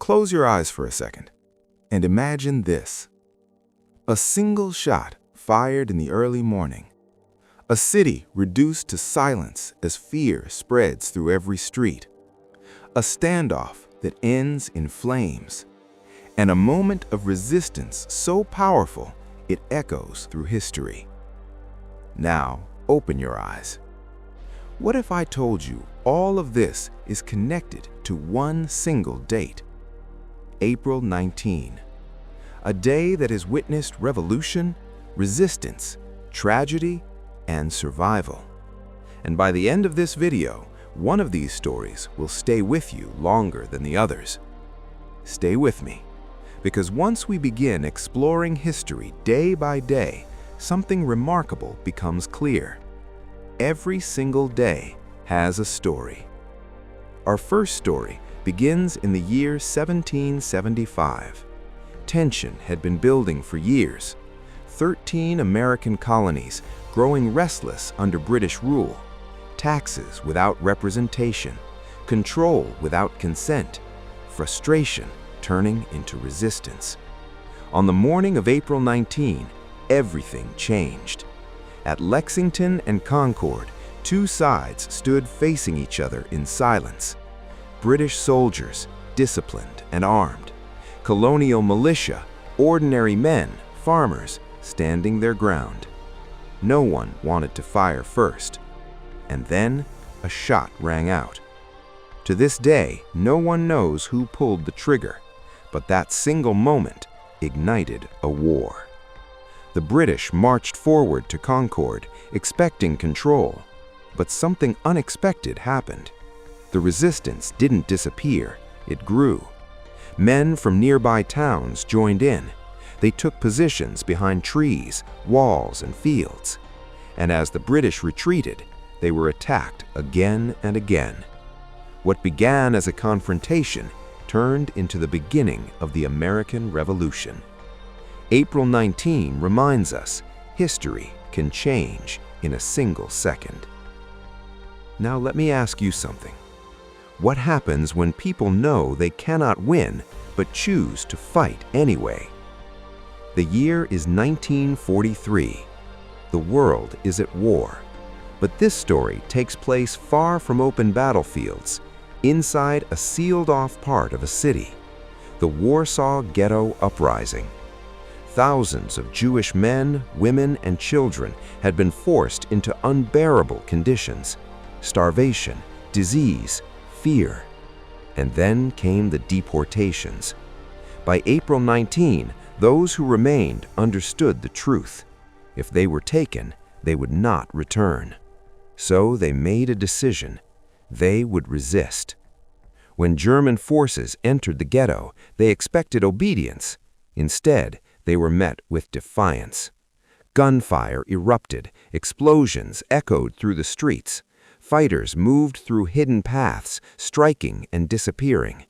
Close your eyes for a second and imagine this. A single shot fired in the early morning. A city reduced to silence as fear spreads through every street. A standoff that ends in flames. And a moment of resistance so powerful it echoes through history. Now, open your eyes. What if I told you all of this is connected to one single date? April 19. A day that has witnessed revolution, resistance, tragedy, and survival. And by the end of this video, one of these stories will stay with you longer than the others. Stay with me, because once we begin exploring history day by day, something remarkable becomes clear. Every single day has a story. Our first story begins in the year 1775. Tension had been building for years. 13 American colonies growing restless under British rule. Taxes without representation. Control without consent. Frustration turning into resistance. On the morning of April 19, everything changed. At Lexington and Concord, two sides stood facing each other in silence. British soldiers, disciplined and armed. Colonial militia, ordinary men, farmers, standing their ground. No one wanted to fire first. And then a shot rang out. To this day, no one knows who pulled the trigger, but that single moment ignited a war. The British marched forward to Concord, expecting control, but something unexpected happened. The resistance didn't disappear, it grew. Men from nearby towns joined in. They took positions behind trees, walls, and fields. And as the British retreated, they were attacked again and again. What began as a confrontation turned into the beginning of the American Revolution. April 19 reminds us history can change in a single second. Now let me ask you something. What happens when people know they cannot win but choose to fight anyway? The year is 1943. The world is at war. But this story takes place far from open battlefields, inside a sealed-off part of a city, the Warsaw Ghetto Uprising. Thousands of Jewish men, women, and children had been forced into unbearable conditions: starvation, disease, fear. And then came the deportations. By April 19, those who remained understood the truth. If they were taken, they would not return. So they made a decision. They would resist. When German forces entered the ghetto, they expected obedience. Instead, they were met with defiance. Gunfire erupted, explosions echoed through the streets. Fighters moved through hidden paths, striking and disappearing.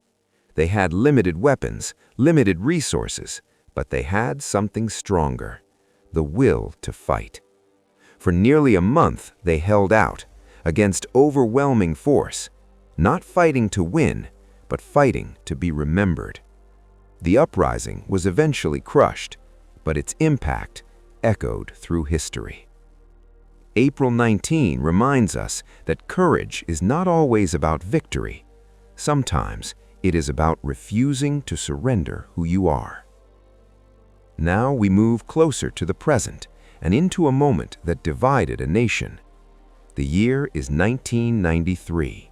They had limited weapons, limited resources, but they had something stronger: the will to fight. For nearly a month, they held out against overwhelming force, not fighting to win, but fighting to be remembered. The uprising was eventually crushed, but its impact echoed through history. April 19 reminds us that courage is not always about victory. Sometimes it is about refusing to surrender who you are. Now we move closer to the present and into a moment that divided a nation. The year is 1993.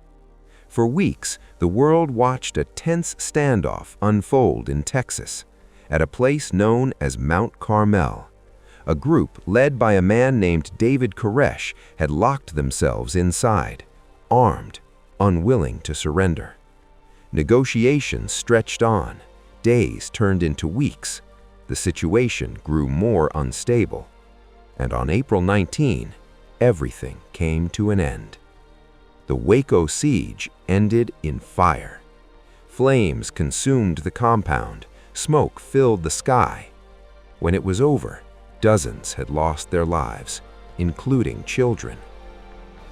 For weeks, the world watched a tense standoff unfold in Texas, at a place known as Mount Carmel. A group led by a man named David Koresh had locked themselves inside, armed, unwilling to surrender. Negotiations stretched on. Days turned into weeks. The situation grew more unstable. And on April 19, everything came to an end. The Waco Siege ended in fire. Flames consumed the compound. Smoke filled the sky. When it was over, dozens had lost their lives, including children.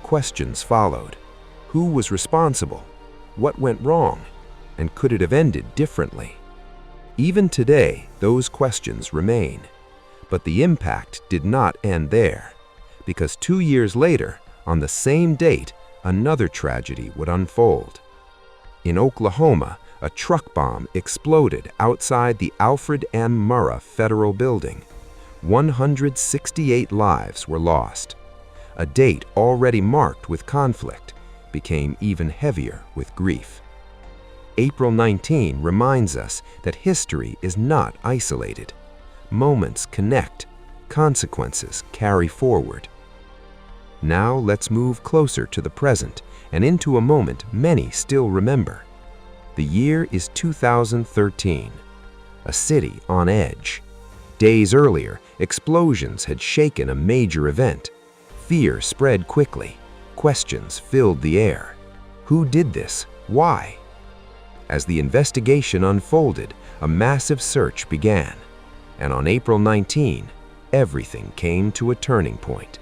Questions followed. Who was responsible? What went wrong? And could it have ended differently? Even today, those questions remain. But the impact did not end there, because 2 years later, on the same date, another tragedy would unfold. In Oklahoma, a truck bomb exploded outside the Alfred M. Murrah Federal Building. 168 lives were lost. A date already marked with conflict became even heavier with grief. April 19 reminds us that history is not isolated. Moments connect, consequences carry forward. Now let's move closer to the present and into a moment many still remember. The year is 2013. A city on edge. Days earlier, explosions had shaken a major event. Fear spread quickly. Questions filled the air. Who did this? Why? As the investigation unfolded, a massive search began. And on April 19, everything came to a turning point.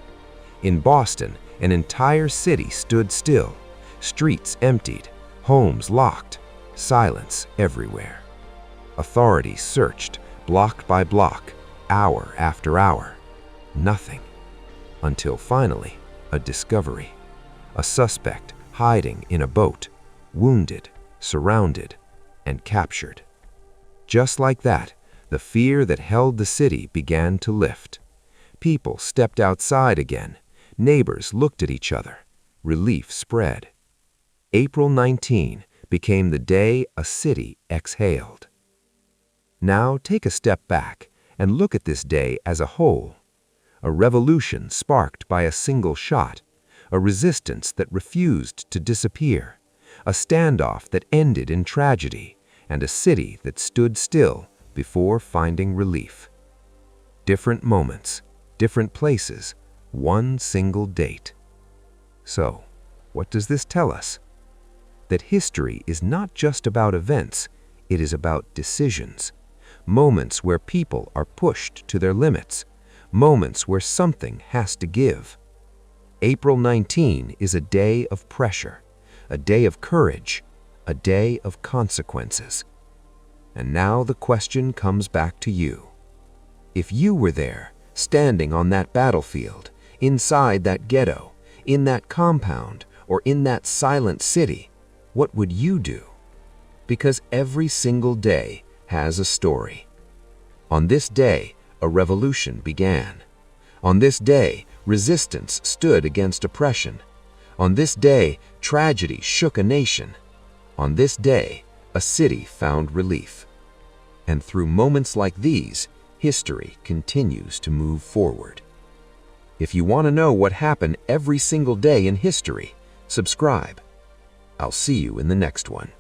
In Boston, an entire city stood still. Streets emptied, homes locked, silence everywhere. Authorities searched, block by block, hour after hour. Nothing. Until finally, a discovery. A suspect hiding in a boat, wounded, surrounded, and captured. Just like that, the fear that held the city began to lift. People stepped outside again. Neighbors looked at each other. Relief spread. April 19 became the day a city exhaled. Now take a step back and look at this day as a whole. A revolution sparked by a single shot, a resistance that refused to disappear, a standoff that ended in tragedy, and a city that stood still before finding relief. Different moments, different places, one single date. So, what does this tell us? That history is not just about events, it is about decisions. Moments where people are pushed to their limits. Moments where something has to give. April 19 is a day of pressure, a day of courage, a day of consequences. And now the question comes back to you. If you were there, standing on that battlefield, inside that ghetto, in that compound, or in that silent city, what would you do? Because every single day has a story. On this day, a revolution began. On this day, resistance stood against oppression. On this day, tragedy shook a nation. On this day, a city found relief. And through moments like these, history continues to move forward. If you want to know what happened every single day in history, subscribe. I'll see you in the next one.